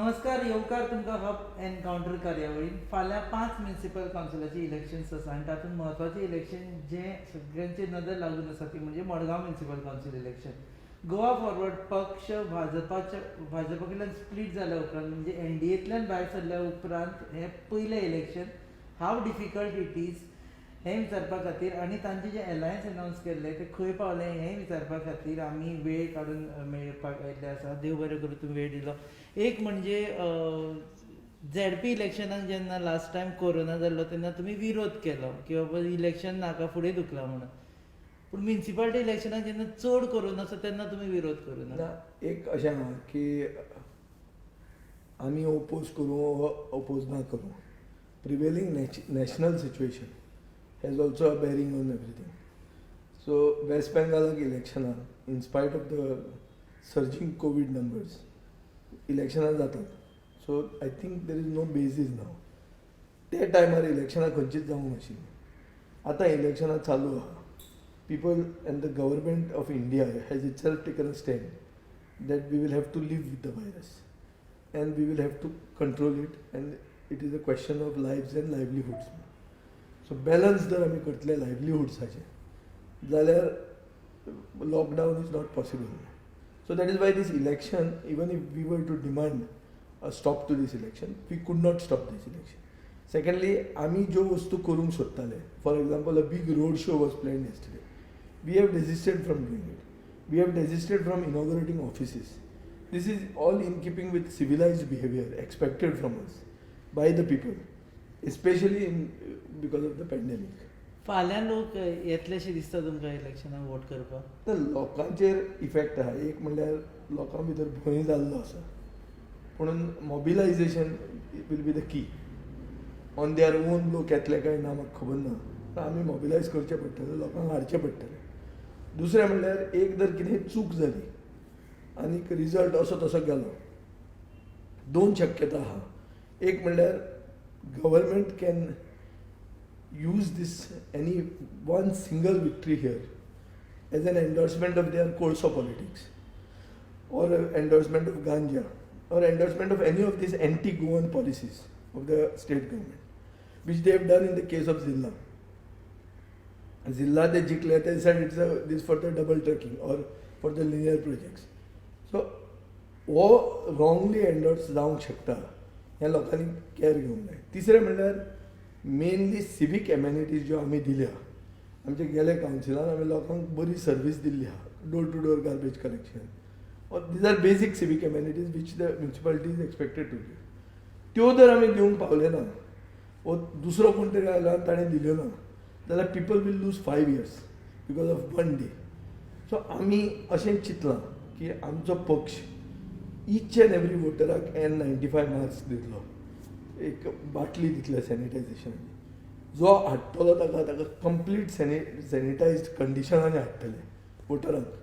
नमस्कार, येवकार तुमकां हब एनकावंटर कार्यावळीन फाल्यां 5 म्युनिसिपल कावन्सिलाची इलेक्शन्स आसा आनी तातूंत महत्वाचें इलेक्शन जें सगळ्यांचे नदर लागून आसा ती म्हणजे Madgaon municipal council election. Goa forward पक्ष भाजपा कडल्यान स्प्लीट जाल्या उपरांत म्हणजे एनडीएंतल्यान भायर सरल्या उपरांत हें पयलें election. How difficult it is हें विचारपा खातीर आनी तांचे जे अलायन्स अनावन्स केल्लें तें खंय पावलें हें विचारपा खातीर आमी वेळ काडून मेळपाक आयिल्ले आसा. देव बरें करूं तुमी वेळ दिलो. एक म्हणजे झॅडपी इलेक्शनाक जेन्ना लास्ट टायम कोरोना जाल्लो तेन्ना तुमी विरोध केलो की बाबा इलेक्शन नाका फुडें धुकलां म्हणून. पूण म्युनिसिपालिटी इलेक्शनाक जेन्ना चड कोरोना आसा तेन्ना तुमी विरोध करूं ना. एक अशें आहा की आमी ओपोज करूं वा ओपोज ना करूं, prevailing national situation has also a bearing on everything. So west बेंगालाक इलेक्शनां in spite of the surging Covid numbers इलेक्शनां जातात. So I think there is no basis now. ते टायमार इलेक्शनां खंयचीच जावंक नाशिल्लीं. आतां इलेक्शनां चालू आहा. People and the government of India has itself taken a stand that we will have to live with the virus and we will have to control it, and it is a question of lives and livelihoods. So balance जर आमी करतले livelihoodsचे जाल्यार lockdown is not possible. So that is why this election, even if we were to demand a stop to this election, we could not stop this election. Secondly, आमी ज्यो वस्तू करूंक सोदताले, for example a big road show was planned yesterday. We have desisted from doing it. We have desisted from inaugurating offices. This is all in keeping with civilized behavior expected from us by the people, especially because of the pandemic. फाल्यां लोक येतलेशें दिसता तुमकां इलेक्शनाक vote करपाक? तर लोकांचेर effect आहा. एक म्हणल्यार लोकां भितर भंय जाल्लो आसा, म्हणून mobilisation will be the key. On their own लोक येतले काय ना म्हाका खबर ना, पण आमी मोबिलायज करचें पडटलें, लोकांक हाडचें पडटलें. दुसरें म्हणल्यार एक जर कितें चूक जाली आनीक रिजल्ट असो तसो गेलो, दोन शक्यता आहा. एक म्हणल्यार government can use this any one single victory here as an endorsement of their course of politics, or endorsement of ganja, or endorsement of any of these anti-Goan policies of the state government, which they have done in the case of Zilla. Zilla they declared, they said it's this for the double tracking or for the linear projects. So वो wrongly endorse जावंक शकता, ह्या लोकांनी care घेवंक जाय. तिसरें म्हणल्यार mainly civic amenities ज्यो आमी दिल्या, आमचे गेले कावन्सिलान आमी लोकांक बरी सर्वीस दिल्ली आहा, door to door garbage collection, or these are basic civic amenities which the municipality is expected to give. त्यो जर आमी दिवंक पावले ना, वो दुसरो कोण तरी आयलो आनी ताणें दिल्यो ना, जाल्यार people will lose 5 years because of one day. So आमी अशें चिंतलां की आमचो पक्ष each and every वोटराक N95 mask दितलो, एक बाटली दितले सॅनिटायझेशनाची. जो हाडटलो ताका कंप्लीट सॅनिटायज्ड कंडिशनांनी हाडटले वोटरांक,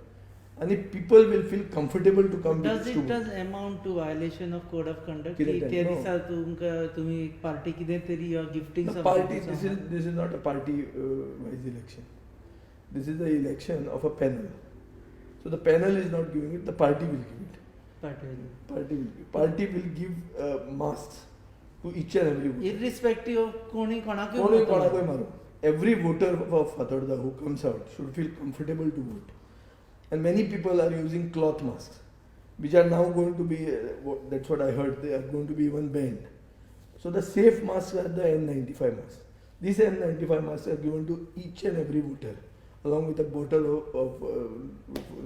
आणि people will feel comfortable to come. Does it amount to violation of code of conduct? की त्या दिसा तुमकां तुमी पार्टी कितें तरी gifting party, this is not a party wise election. This is the election of a panel. So the panel is not giving it, the party will give it. Party will give masks to each and every voter. Irrespective of कोणाकूय मारू. Every voter of Fatarda who comes out should feel comfortable to vote. And many people are using cloth masks, which are now going to be, that's what I heard, they are going to be even banned. So the safe masks are the N95 masks. These N95 masks are given to each and every voter, along with a bottle of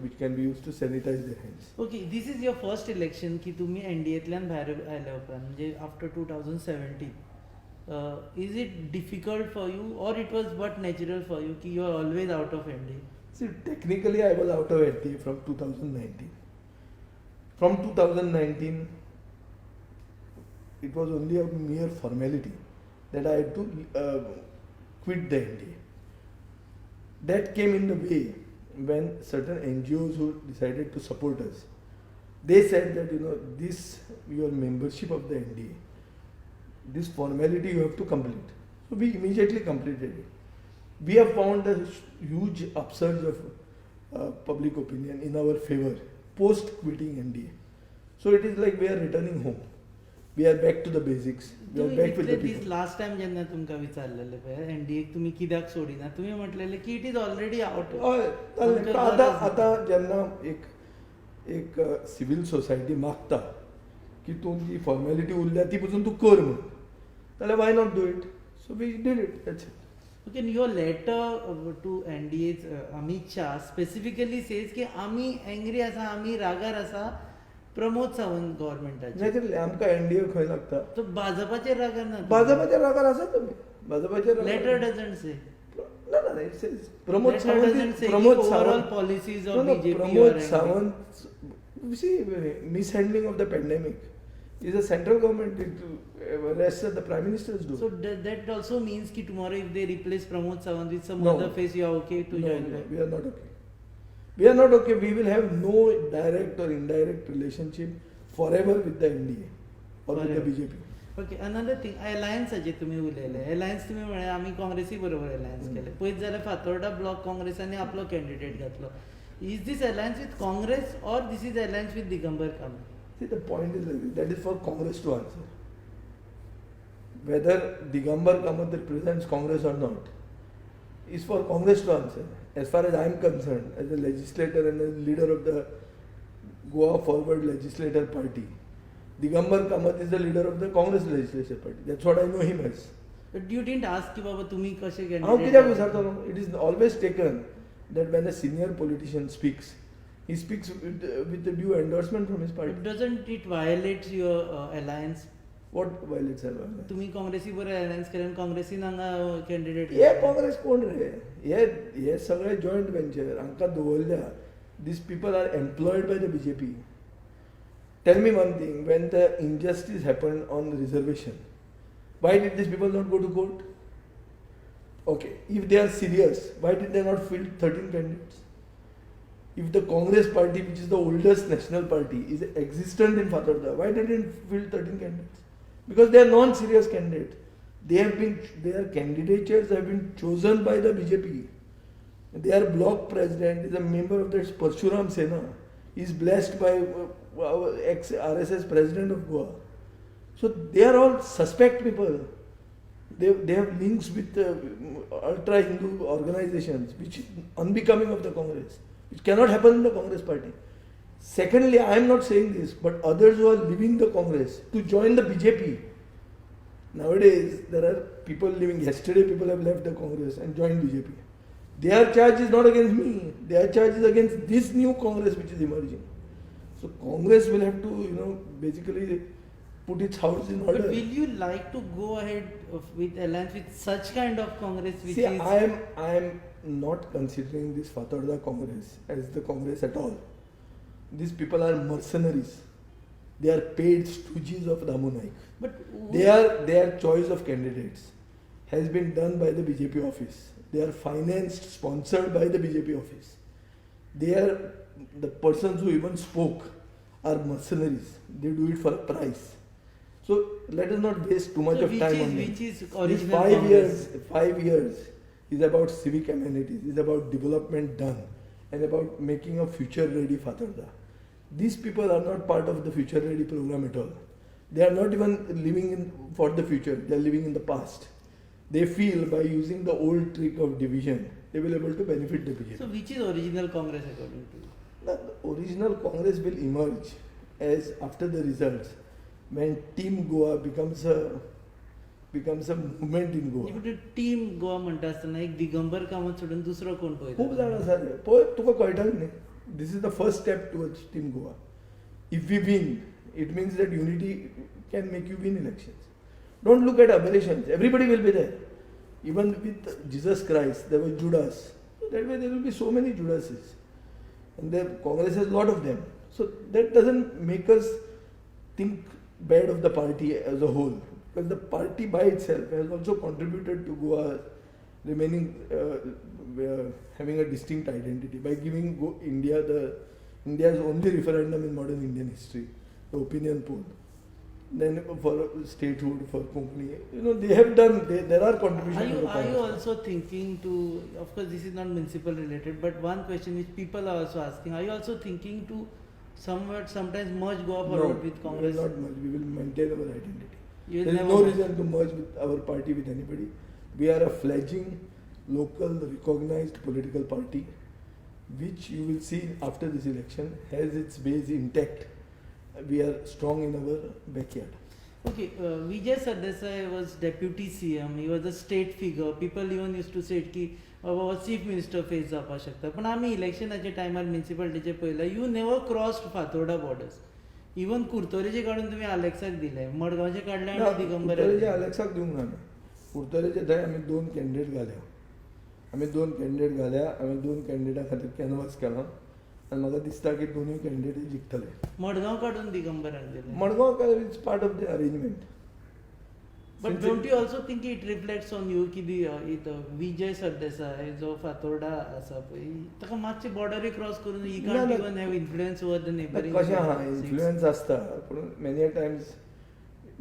which can be used to sanitize their hands. Okay, this is your first election की तुम्ही एनडीएतल्यान भायर आयल्या उपरांत, म्हणजे after 2017. Is it difficult for you or it was but natural for you कि you are always out of NDA? See, technically I was out of NDA from 2019. From 2019, it was only a mere formality that I had to quit the NDA. That came in the way when certain NGOs who decided to support us, they said that this, your membership of the NDA, this formality you have to complete. So we immediately completed it. We have found a huge upsurge of public opinion in our favor post quitting NDA. So it is like we are returning home. We are back to the basics. We are back with the people. Last time जेन्ना तुमकां विचारलेले पळय एनडीएक तुमी कित्याक सोडिना तुमी म्हटलेले की इट इज ऑलरेडी आउट आतां जेन्ना एक सिवील सोसायटी मागता की तूं जी फॉर्मेलिटी उरल्या ती पसून तूं कर म्हूण जाल्यार why not do it so we did it that's it. Okay, in your letter to NDA's Amit Shah specifically says की आमी angry आसा आमी रागार आसा प्रमोद सावंत गव्हर्नमेंटाचेर. नॅचरली आमकां एनडीए खंय लागता. तो भाजपाचेर रागार ना. भाजपाच्या रागार आसा तुमी. भाजपाचेर letter doesn't say. No, it says Pramod Letter Sawant. doesn't say Pramod overall Sawant. policies of No, BJP Pramod or Sawant. You see, mishandling of the pandemic is a central government. Rest of the prime ministers do. So that also means कि tomorrow if they replace Pramod Sawant with some No. other face, you are okay to join No, them? we are not okay. We are not okay. We will have no direct or indirect relationship forever with the NDA or with the Forever. BJP. Okay another thing अलायन्साचे तुमी उलयले alliance तुमी म्हळें आमी काँग्रेसी बरोबर alliance केले पयत जाल्यार फातोर्डा ब्लॉक काँग्रेसांनी आपलो कॅन्डिडेट घातलो is this alliance with Congress or this is alliance with Digambar Kamat. See, the point is like this. That is for Congress to answer. Whether Digambar Kamath represents Congress or not is for Congress to answer. As far as I am concerned, as a legislator and a leader of the Goa Forward Legislator Party, Digambar Kamath is the leader of the Congress Legislature Party. That's what I know him as. But you didn't ask की बाबा तुम्ही कशे हांव कित्याक candidate विचारतलो? It is always taken that when a senior politician speaks, he speaks with the due endorsement from his party. But doesn't it violate your alliance? What violates our alliance? तुम्ही काँग्रेसी बरोबर alliance केल्यान काँग्रेसीन हांगा candidate हे काँग्रेस कोण रे हे सगळे joint venture हांकां दवरल्या this people are employed by the BJP. Tell me one thing when the injustice happen on reservation why did this people not go to court. Okay if they are serious why did they not field 13 candidates. If the Congress party, which is the oldest national party, is existent in Fatarda, why didn't it field 13 candidates? Because they are non-serious candidates. Their candidatures have been chosen by the BJP. Their block president is a member of the Parshuram Sena. He is blessed by our ex-RSS president of Goa. So they are all suspect people. They have links with ultra-Hindu organizations, which is unbecoming of the Congress. It cannot happen in the Congress party. Secondly, I am not saying this, but others who are leaving the Congress to join the BJP. Nowadays, there are people leaving. Yesterday, people have left the Congress and joined BJP. Their charge is not against me. Their charge is against this new Congress which is emerging. So Congress will have to, basically put its house in order. But will you like to go ahead with alliance with such kind of Congress which See, is... I am not considering this Fatarda Congress as the Congress at all. These people are mercenaries. They are paid stooges of Damu Naik. But Their choice of candidates has been done by the BJP office. They are financed, sponsored by the BJP office. The persons who even spoke are mercenaries. They do it for a price. So let us not waste too much of time on which them. is original These 5 Congress? 5 years is about civic amenities, is about development done, and about making a future-ready Fatarda. These people are not part of the future-ready program at all. They are not even living for the future. They are living in the past. They feel by using the old trick of division, they will be able to benefit the BJP. So which is original Congress according to you? The original Congress will emerge as after the results when Team Goa becomes a movement in Goa. Team Goa म्हणटा आसतना एक दिगंबर कामत सोडून दुसरो कोण खूप पळयता? जाण आसा रे पळय तुका कळटलें न्ही this is the first step towards team Goa. If we win it means that unity can make you win elections. Don't look at aberrations. Everybody will be there. Even with Jesus Christ there was Judas. That way there will be so many Judases. And the Congress has a lot of them. So that doesn't make us think bad of the party as a whole. Because the party by itself has also contributed to Goa remaining having a distinct identity by giving India's only referendum in modern Indian history, the opinion poll. Then for statehood, for company, they have done. There are contributions. Are you also thinking to? Of course, this is not municipal related, but one question which people are also asking: are you also thinking to sometimes merge Goa No, forward with we Congress. will not merge. We will maintain our identity. You will There is never no merge. reason to merge with our party with anybody. We are a fledgling, local, recognized political party, which you will see after this election has its base intact. We are strong in our backyard. Okay, Vijay Sardesai was deputy CM, he was a state figure. People even used to say की बाबा chief minister face जावपा शकता पण आमी इलेक्शनाच्या टायमार म्युन्सिपालिटीचे पळयला you never crossed Fatorda borders. Even कुर्तोरेचे काडून तुम्ही अलेक्साक दिले, मडगावचे काडले आणि दिगंबर कुर्तोरेचे अलेक्साक दिवंक ना. कुर्तोरेचे थंय आमी 2 कॅन्डिडेट घाल्या. आमी 2 कॅन्डिडेटा खातीर कॅनवास केला आनी म्हाका दिसता की दोनूय कॅन्डिडेट जिखतले. मडगाव काडून दिगंबराक दिले. Madgaon is part of the arrangement. But don't you also think it reflects on you की विजय सरदेसाय जो फातोर्डा आसा पळय ताका मातशी बॉर्डरी क्रॉस करून he can't even have influence over the neighbouring. कशें आहा इन्फ्लुएन्स आसता पूण many a times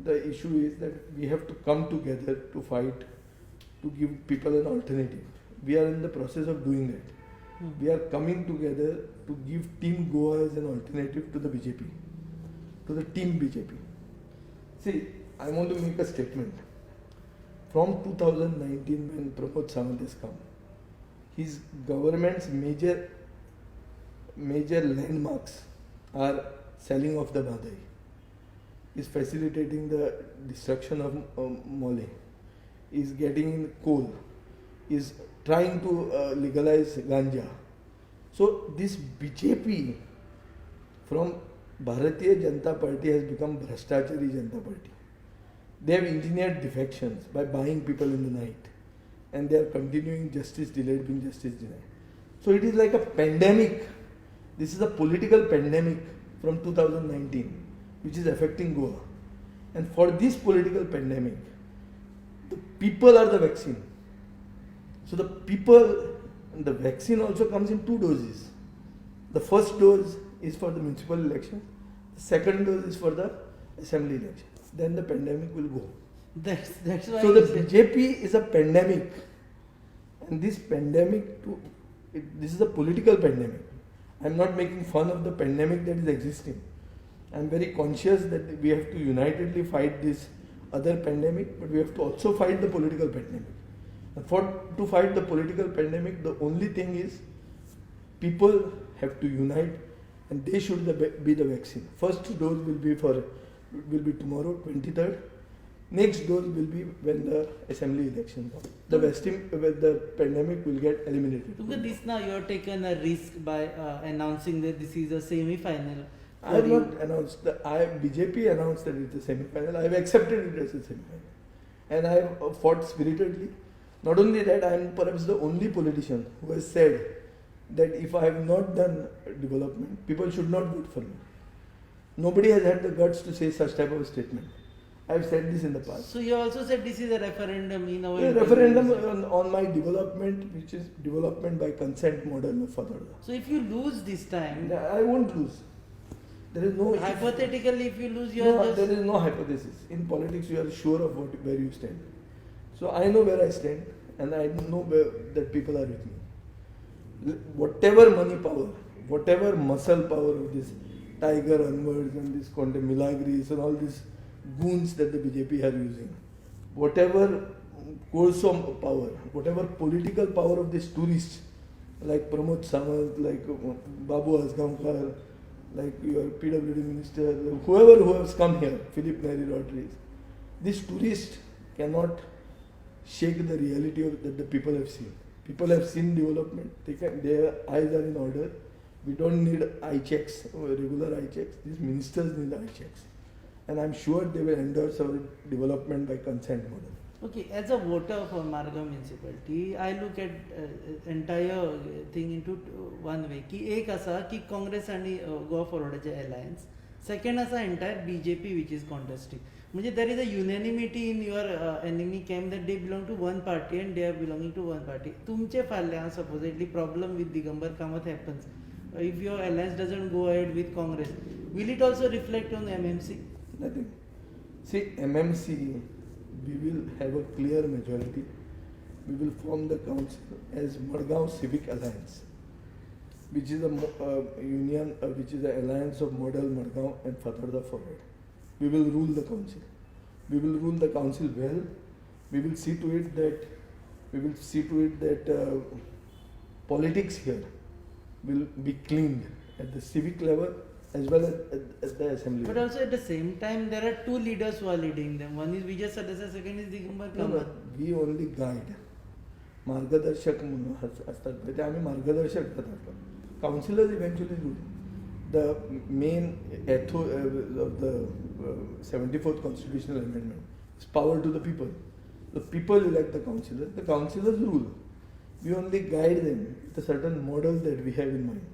the issue is that we have to come together to fight to give people an alternative. We are in the process of doing that. We are coming together to give Team Goa as an alternative to the BJP, to the Team BJP. See, I want to make a statement. From 2019, when Pramod Sawant has come, his government's major landmarks are selling off the Madai, is facilitating the destruction of Mole, is getting in coal, is trying to legalize ganja. So this BJP from Bharatiya Janata Party has become Bhrashtachari Janata Party. They have engineered defections by buying people in the night, and they are continuing justice delayed being justice denied. So it is like a pandemic. This is a political pandemic from 2019 which is affecting Goa. And for this political pandemic, the people are the vaccine. So the people, the vaccine also comes in 2 doses. The first dose is for the municipal election. The second dose is for the assembly election. Then the pandemic will go. That's why. So the BJP is a pandemic, and this pandemic, this is a political pandemic. I'm not making fun of the pandemic that is existing. I'm very conscious that we have to unitedly fight this other pandemic, but we have to also fight the political pandemic. To fight the political pandemic, the only thing is people have to unite, and they should be the vaccine. First dose will be tomorrow, 23rd. Next dose will be when the assembly election comes. The pandemic will get eliminated. Because this now you have taken a risk by announcing that this is a semi-final. I have not announced that. BJP announced that it's a semi-final. I have accepted it as a semi-final, and I have fought spiritedly. Not only that, I am perhaps the only politician who has said that if I have not done development, people should not vote for me. Nobody has had the guts to say such type of a statement. I have said this in the past. So you also said this is a referendum in our. A referendum on my development, which is development by consent model of Fatarda. So if you lose this time, I won't lose. There is no. Hypothetically, if you lose, you are just. There is no hypothesis. In politics, you are sure of where you stand. So I know where I stand, and I know that people are with me. Whatever money power, whatever muscle power of this Tiger Anwars and this Conte Milagris and all these goons that the BJP are using, whatever wholesome power, whatever political power of these tourists like Pramod Sawant, like Babu Asgamkar, like your PWD minister, whoever who has come here, Philip Neri Rodriguez, these tourists cannot shake the reality of that the people have seen. People have seen development. Their eyes are in order. We don't need eye checks, regular eye checks. These ministers need eye checks. And I'm sure they will endorse our development by consent model. Okay, as a voter for Margam municipality, I look at entire thing into one way. की एक असा की काँग्रेस आणि Goa फॉरवर्डाचे alliance. Second असा entire BJP which is contesting. म्हणजे there is a unanimity in your enemy camp that they belong to one party and they are belonging to one party. तुमचे फाल्यां supposedly problem with Digambar Kamath happens. If your alliance doesn't go ahead with Congress, will it also reflect on MMC? Nothing. See, MMC, we will have a clear majority. We will form the council as Madgaon Civic Alliance. which is a union, which is an alliance of Model, Madgaon and Fatarda forward. We will rule the council. We will rule the council well. We will see to it that politics here will be cleaned at the civic level as well as at the assembly But level. also at the same time, there are two leaders who are leading them. One is Vijay Sadasai, second is Digambar No, Kamat. we only guide. मार्गदर्शक म्हणून असतात ते आम्ही मार्गदर्शक करतात. Councillors eventually rule. The main ethos of the 74th constitutional amendment is power to the people. The people elect the councillors. The councillors rule. We only guide them with a certain model that we have in mind.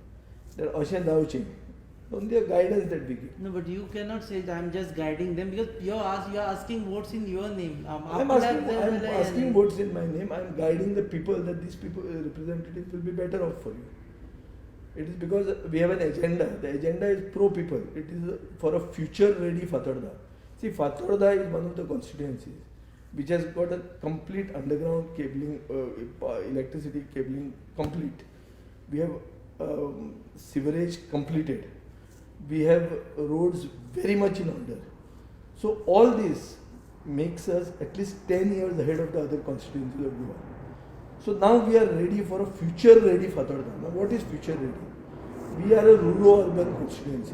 That अशें जावचें. Only a guidance that we give. No, but you cannot say that I'm just guiding them because you are asking votes in your name. I'm asking votes in my name. I'm guiding the people that these people representatives will be better off for you. It is because we have an agenda. The agenda is pro people. It is for a future ready Fatarda. See, Fatarda is one of the constituencies which has got a complete underground cabling, electricity cabling complete. We have sewerage completed. We have roads very much in order. So all this makes us at least 10 years ahead of the other constituencies of Goa. So now we are ready for a future ready Fatarda. Now what is future ready? We are a rural urban constituency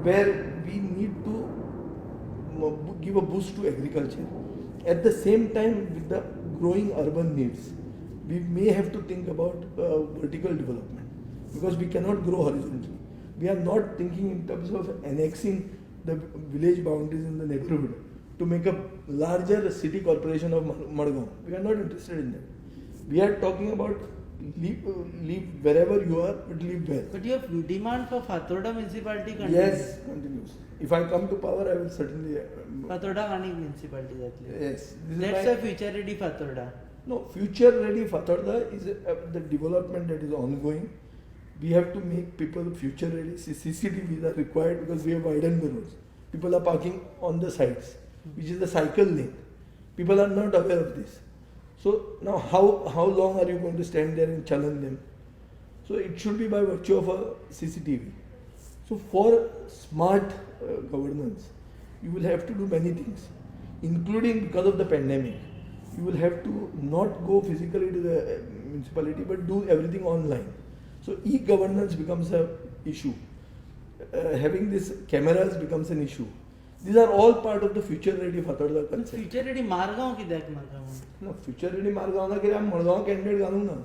where we need to give a boost to agriculture. At the same time, with the growing urban needs, we may have to think about vertical development because we cannot grow horizontally. We are not thinking in terms of annexing the village boundaries in the neighborhood to make a larger city corporation of Madgaon. We are not interested in that. We are talking about live wherever you are, but live well. But your demand for Fatarda municipality continues. Yes, continues. If I come to power, I will certainly. Fatarda Mani municipality exactly. Yes. That's a future ready Fatarda. No, future ready Fatarda is the development that is ongoing. We have to make people future ready. CCTVs are required because we have widened the roads. People are parking on the sides, which is the cycle lane. People are not aware of this. So now how long are you going to stand there and challenge them? So it should be by virtue of a CCTV. So for smart governance, you will have to do many things, including because of the pandemic. You will have to not go physically to the municipality but do everything online. So e-governance becomes an issue. Having these cameras becomes an issue. These are all part of the future ready Fatarda concept. Future ready Margaon कित्याक नाका म्हणून? No, future ready Margaon ना कित्याक Madgaon candidate घालूंक ना.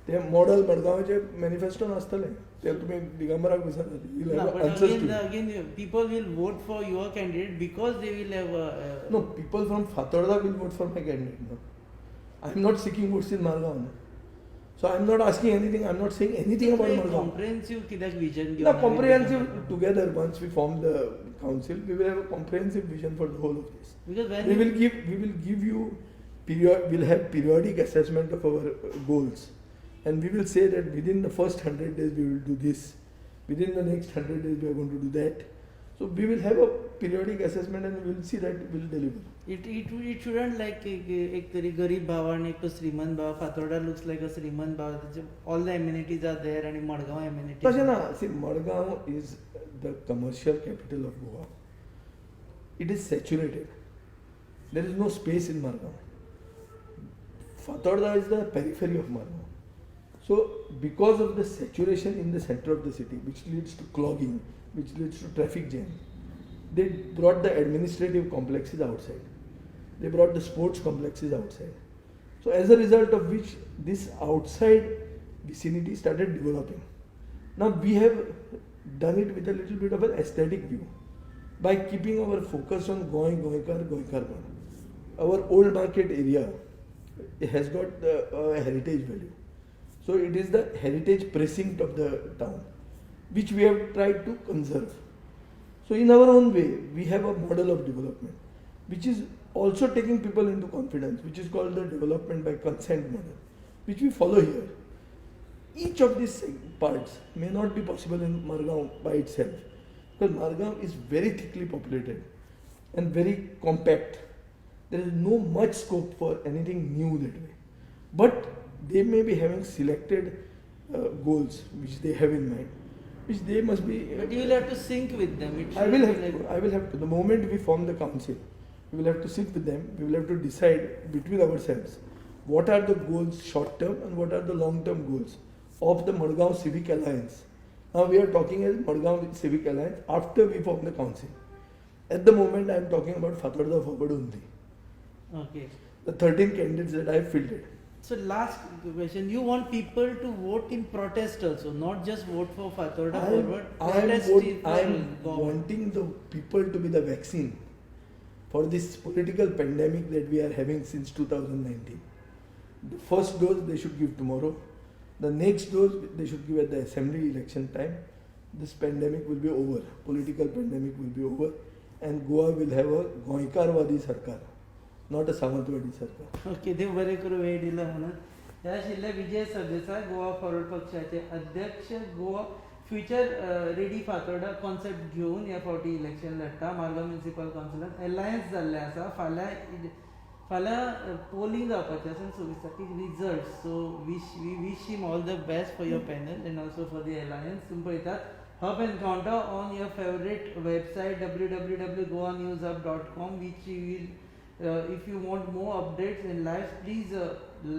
ते model मडगांवचे manifesto आसतलें. ते तुमी दिगंबराक विचारात. No, but again, people will vote for your candidate because they will have. No, people from Fatarda will vote for my candidate. No, I am not seeking votes in Margaon. No. So I am not asking anything. I am not saying anything about Margaon. Comprehensive कित्याक vision No, घेवन comprehensive together. Once we form the council, we will have a comprehensive vision for the whole of this. Because when We will give you we'll have periodic assessment of our goals, and we will say that within the first 100 days we will do this, within the next 100 days we are going to do that. So we will have a periodic assessment and we will see that we will deliver. it shouldn't like एक तरी गरीब भाव आणि एक तो श्रीमंत भाव. Fatarda looks like a श्रीमंत भाव. All the amenities are there and Madgaon amenities. तशें ना. See, Madgaon is the commercial capital of Goa. It is saturated. There is no space in Madgaon. Fatarda is the periphery of Madgaon. So because of the saturation in the center of the city, which leads to clogging, which leads to traffic jam, they brought the administrative complexes outside. They brought the sports complexes outside. So as a result of which this outside vicinity started developing. Now we have done it with a little bit of an aesthetic view by keeping our focus on Goinkar. Our old market area has got a heritage value. So it is the heritage precinct of the town, which we have tried to conserve. So in our own way, we have a model of development, which is also taking people into confidence, which is called the development by consent model, which we follow here. Each of these parts may not be possible in Margaon by itself, because Margaon is very thickly populated and very compact. There is no much scope for anything new that way. But they may be having selected goals which they have in mind, which they must be. But you will have to sync with them. It I will should have be to. I will have to. The moment we form the council, we will have to sit with them. We will have to decide between ourselves what are the goals short term and what are the long term goals of the Madgaon Civic Alliance. Now we are talking as Madgaon Civic Alliance after we form the council. At the moment, I am talking about Fatarda Forward only. Okay. The 13 candidates that I have filtered. So last question, you want people to vote in protest also, not just vote for Fatarda Forward. Protest in I am government. wanting the people to be the vaccine for this political pandemic that we are having since 2019. The first dose they should give tomorrow. The next dose they should give at the assembly election time. This pandemic will be over. Political pandemic will be over. And Goa will have a Goikarwadi Sarkar, not a Samantwadi Sarkar. Okay देव बरें करूं वेळ दिला म्हणून हे आशिल्ले Vijay Sardesai Goa Forward पक्षाचे अध्यक्ष Goa future ready Fatorda concept घेवन ह्या फावटी इलेक्शन लढटा मार्गांव म्युनिसिपल कावन्सिलांत अलायन्स जाल्ले आसा फाल्यां पोलिंग जावपाचें आसा 26 तारखेक result so we wish him all the best for your panel and also for the alliance तुमी पळयतात Hub Encounter on your favorite website www.goanewshub.com, which you will, if you want more updates and lives, please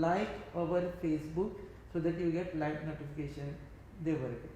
like our Facebook so that you get live notification. Dev Barakat.